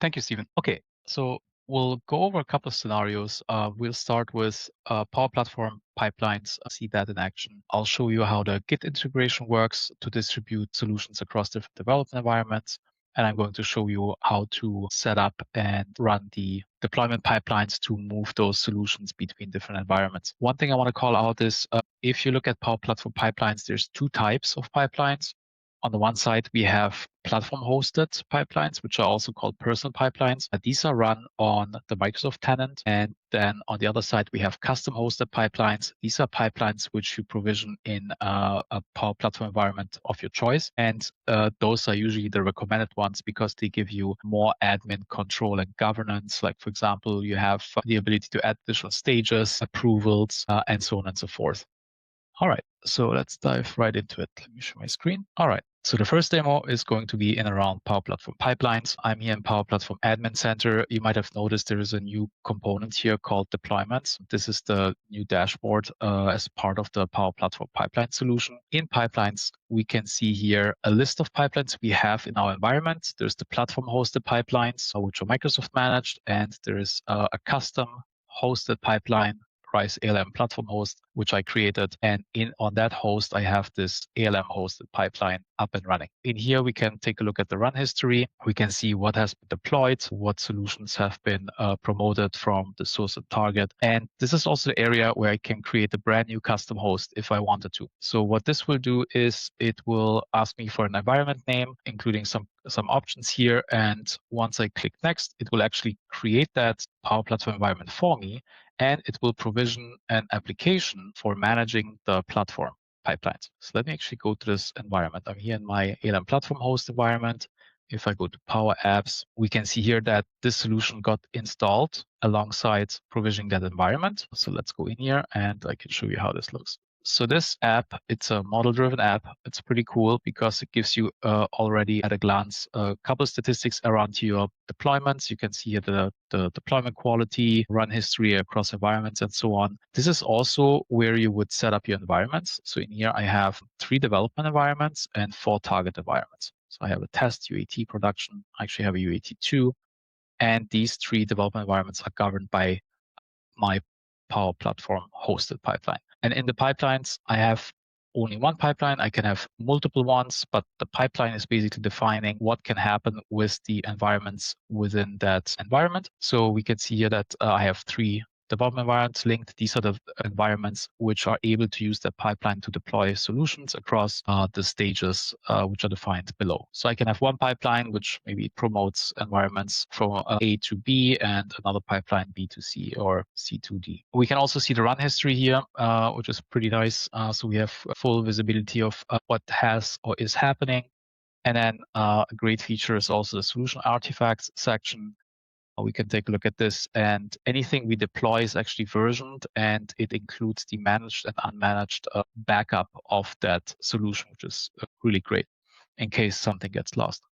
Thank you, Stephen. Okay, so we'll go over a couple of scenarios. We'll start with Power Platform pipelines, see that in action. I'll show you how the Git integration works to distribute solutions across different development environments. And I'm going to show you how to set up and run the deployment pipelines to move those solutions between different environments. One thing I want to call out is if you look at Power Platform pipelines, there's two types of pipelines. On the one side, we have platform-hosted pipelines, which are also called personal pipelines. These are run on the Microsoft tenant. And then on the other side, we have custom-hosted pipelines. These are pipelines which you provision in a Power Platform environment of your choice. And those are usually the recommended ones because they give you more admin control and governance. Like, for example, you have the ability to add additional stages, approvals, and so on and so forth. All right, so let's dive right into it. Let me show my screen. All right, so the first demo is going to be in around Power Platform pipelines. I'm here in Power Platform Admin Center. You might have noticed there is a new component here called deployments. This is the new dashboard as part of the Power Platform pipeline solution. In pipelines, we can see here a list of pipelines we have in our environment. There's the platform hosted pipelines, which are Microsoft managed, and there is a custom hosted pipeline, Ryse ALM platform host, which I created. And on that host, I have this ALM hosted pipeline up and running. In here, we can take a look at the run history. We can see what has been deployed, what solutions have been promoted from the source and target. And this is also the area where I can create a brand new custom host if I wanted to. So what this will do is it will ask me for an environment name, including some options here. And once I click next, it will actually create that Power Platform environment for me, and it will provision an application for managing the platform pipelines. So let me actually go to this environment. I'm here in my ALM platform host environment. If I go to Power Apps, we can see here that this solution got installed alongside provisioning that environment. So let's go in here and I can show you how this looks. So this app, it's a model-driven app. It's pretty cool because it gives you already at a glance a couple of statistics around your deployments. You can see here the deployment quality, run history across environments, and so on. This is also where you would set up your environments. So in here, I have 3 development environments and 4 target environments. So I have a test, UAT, production. I actually have a UAT2. And these 3 development environments are governed by my Power Platform hosted pipeline. And in the pipelines, I have only one pipeline. I can have multiple ones, but the pipeline is basically defining what can happen with the environments within that environment. So we can see here that I have 3 development environments linked. These are the environments which are able to use the pipeline to deploy solutions across the stages which are defined below. So I can have one pipeline which maybe promotes environments from A to B, and another pipeline B to C or C to D. We can also see the run history here, which is pretty nice. So we have full visibility of what has or is happening. And then a great feature is also the solution artifacts section. We can take a look at this, and anything we deploy is actually versioned, and it includes the managed and unmanaged backup of that solution, which is really great in case something gets lost.